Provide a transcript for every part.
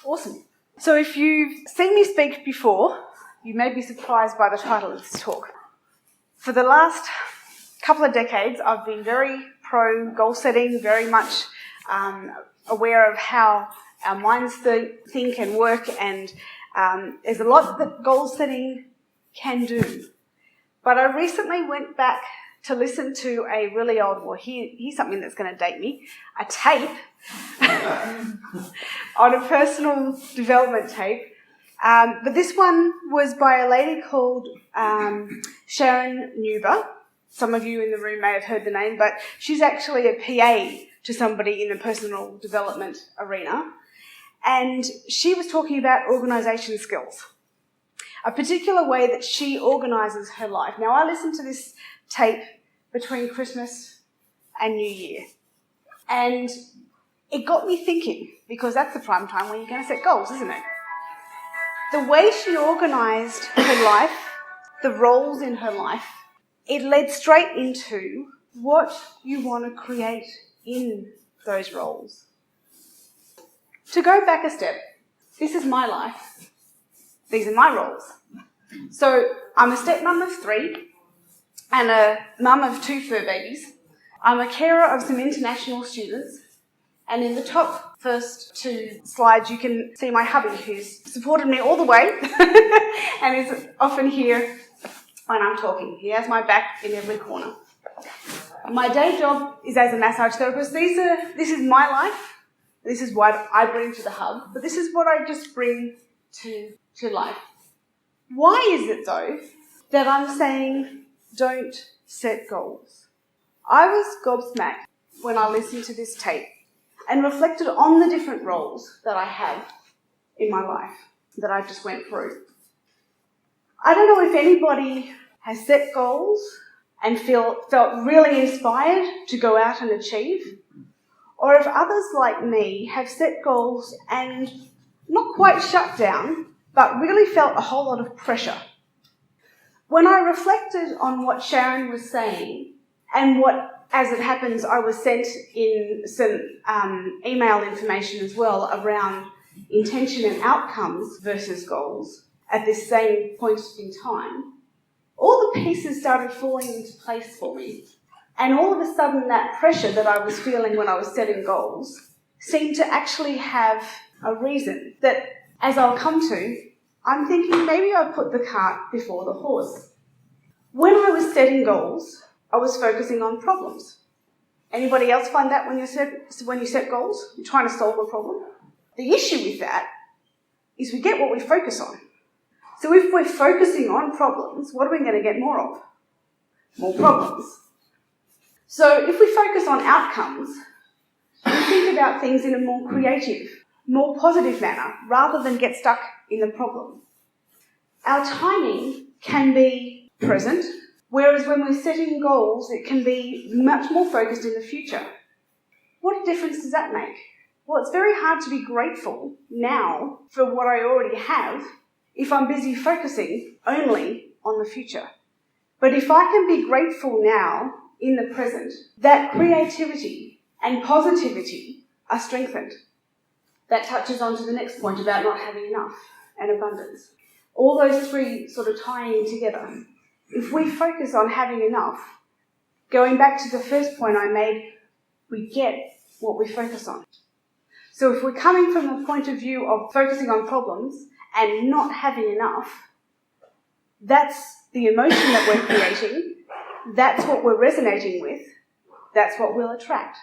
Awesome. So if you've seen me speak before, you may be surprised by the title of this talk. For the last couple of decades, I've been very pro goal setting, very much aware of how our minds think and work, and there's a lot that goal setting can do. But I recently went back to listen to a really old, well, here's something that's going to date me, a tape on a personal development tape. But this one was by a lady called Sharon Nuber. Some of you in the room may have heard the name, but she's actually a PA to somebody in the personal development arena. And she was talking about organisation skills, a particular way that she organises her life. Now, I listened to this tape between Christmas and New Year, and it got me thinking, because that's the prime time when you're going to set goals, isn't it? The way she organised her life, the roles in her life, it led straight into what you want to create in those roles. To go back a step, this is my life. These are my roles. So I'm a stepmom of 3 and a mum of 2 fur babies. I'm a carer of some international students. And in the top first 2 slides, you can see my hubby, who's supported me all the way and is often here when I'm talking. He has my back in every corner. My day job is as a massage therapist. This is my life. This is what I bring to the hub, but this is what I just bring to life. Why is it, though, that I'm saying don't set goals? I was gobsmacked when I listened to this tape and reflected on the different roles that I have in my life that I just went through. I don't know if anybody has set goals and felt really inspired to go out and achieve, or if others like me have set goals and not quite shut down, but really felt a whole lot of pressure. When I reflected on what Sharon was saying, and what, as it happens, I was sent in some email information as well around intention and outcomes versus goals at this same point in time, all the pieces started falling into place for me. And all of a sudden, that pressure that I was feeling when I was setting goals seemed to actually have a reason that, as I'll come to, I'm thinking maybe I put the cart before the horse. When I was setting goals, I was focusing on problems. Anybody else find that when you set goals? You're trying to solve a problem? The issue with that is we get what we focus on. So if we're focusing on problems, what are we going to get more of? More problems. So if we focus on outcomes, we think about things in a more creative, more positive manner, rather than get stuck in the problem. Our timing can be present, whereas when we're setting goals, it can be much more focused in the future. What difference does that make? Well, it's very hard to be grateful now for what I already have if I'm busy focusing only on the future. But if I can be grateful now in the present, that creativity and positivity are strengthened. That touches on to the next point about not having enough and abundance. All those 3 sort of tying together. If we focus on having enough, going back to the first point I made, we get what we focus on. So if we're coming from the point of view of focusing on problems and not having enough, that's the emotion that we're creating, that's what we're resonating with, that's what we'll attract.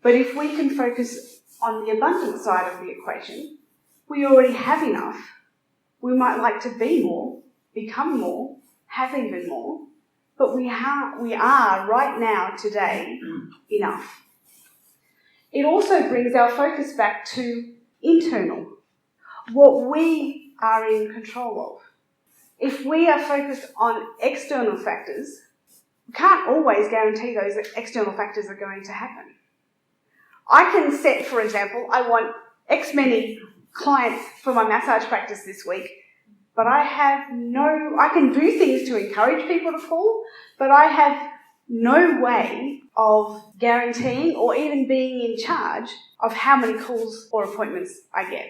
But if we can focus on the abundant side of the equation, we already have enough. We might like to be more, become more, have even more, but we are right now, today, enough. It also brings our focus back to internal, what we are in control of. If we are focused on external factors, we can't always guarantee those external factors are going to happen. I can set, for example, I want X many clients for my massage practice this week, but I can do things to encourage people to call, but I have no way of guaranteeing or even being in charge of how many calls or appointments I get.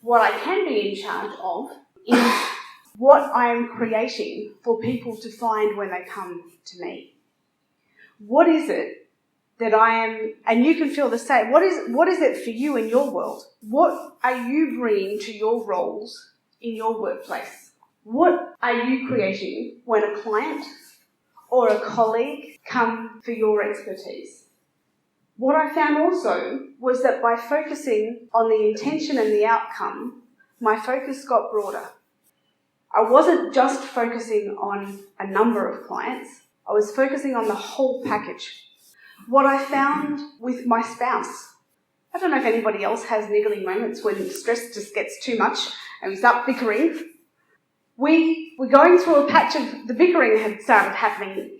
What I can be in charge of is what I am creating for people to find when they come to me. What is it that I am, and you can feel the same, what is it for you in your world? What are you bringing to your roles in your workplace? What are you creating when a client or a colleague come for your expertise? What I found also was that by focusing on the intention and the outcome, my focus got broader. I wasn't just focusing on a number of clients, I was focusing on the whole package. What I found with my spouse, I don't know if anybody else has niggling moments when stress just gets too much and we start bickering. We were going through a patch of the bickering had started happening.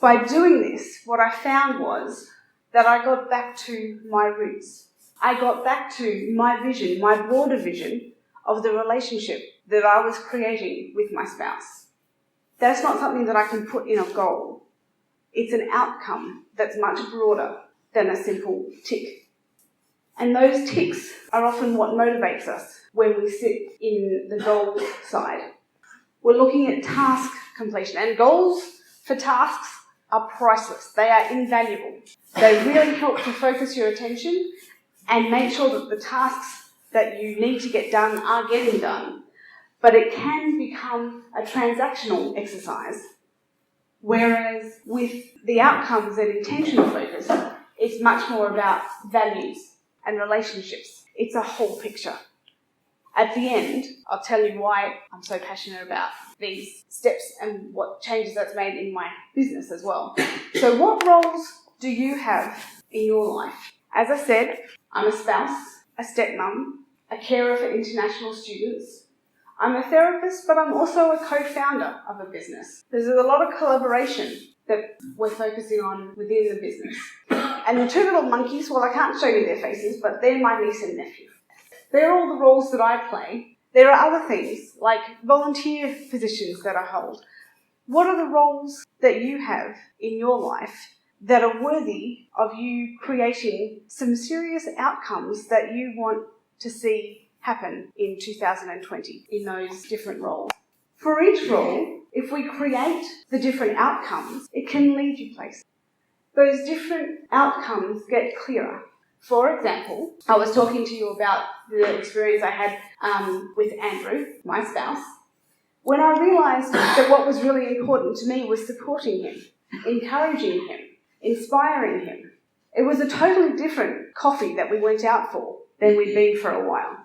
By doing this, what I found was that I got back to my roots. I got back to my vision, my broader vision of the relationship that I was creating with my spouse. That's not something that I can put in a goal. It's an outcome that's much broader than a simple tick. And those ticks are often what motivates us when we sit in the goal side. We're looking at task completion, and goals for tasks are priceless. They are invaluable. They really help to focus your attention and make sure that the tasks that you need to get done are getting done. But it can become a transactional exercise, whereas with the outcomes and intentional focus, it's much more about values and relationships. It's a whole picture. At the end, I'll tell you why I'm so passionate about these steps and what changes that's made in my business as well. So what roles do you have in your life? As I said, I'm a spouse, a stepmom, a carer for international students. I'm a therapist, but I'm also a co-founder of a business. There's a lot of collaboration that we're focusing on within the business. And the two little monkeys, well, I can't show you their faces, but they're my niece and nephew. They're all the roles that I play. There are other things, like volunteer positions that I hold. What are the roles that you have in your life that are worthy of you creating some serious outcomes that you want to see happen in 2020 in those different roles? For each role, if we create the different outcomes, it can lead you places. Those different outcomes get clearer. For example, I was talking to you about the experience I had with Andrew, my spouse, when I realised that what was really important to me was supporting him, encouraging him, inspiring him. It was a totally different coffee that we went out for than we'd been for a while.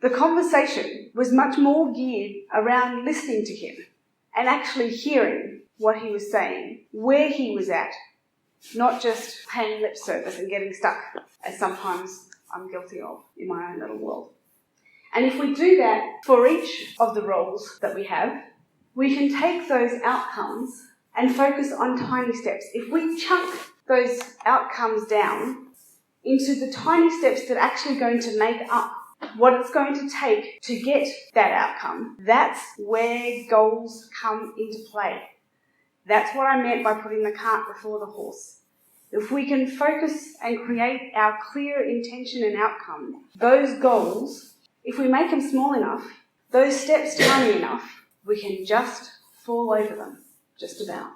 The conversation was much more geared around listening to him and actually hearing what he was saying, where he was at, not just paying lip service and getting stuck, as sometimes I'm guilty of in my own little world. And if we do that for each of the roles that we have, we can take those outcomes and focus on tiny steps. If we chunk those outcomes down into the tiny steps that are actually going to make up what it's going to take to get that outcome, that's where goals come into play. That's what I meant by putting the cart before the horse. If we can focus and create our clear intention and outcome, those goals, if we make them small enough, those steps tiny enough, we can just fall over them, just about.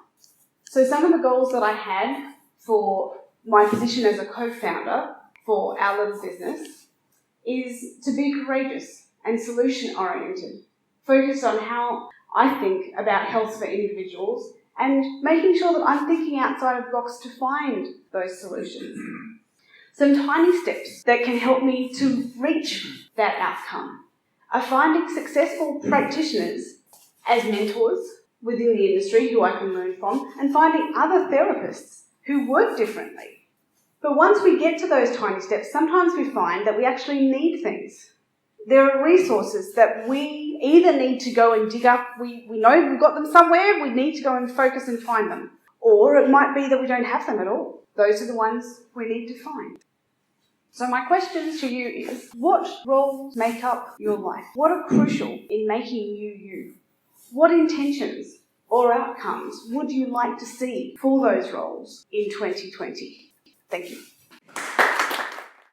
So some of the goals that I had for my position as a co-founder for our little business is to be courageous and solution-oriented, focused on how I think about health for individuals and making sure that I'm thinking outside of the box to find those solutions. Some tiny steps that can help me to reach that outcome are finding successful practitioners as mentors within the industry who I can learn from, and finding other therapists who work differently. But once we get to those tiny steps, sometimes we find that we actually need things. There are resources that we either need to go and dig up, we know we've got them somewhere, we need to go and focus and find them. Or it might be that we don't have them at all. Those are the ones we need to find. So my question to you is, what roles make up your life? What are crucial in making you you? What intentions or outcomes would you like to see for those roles in 2020? Thank you.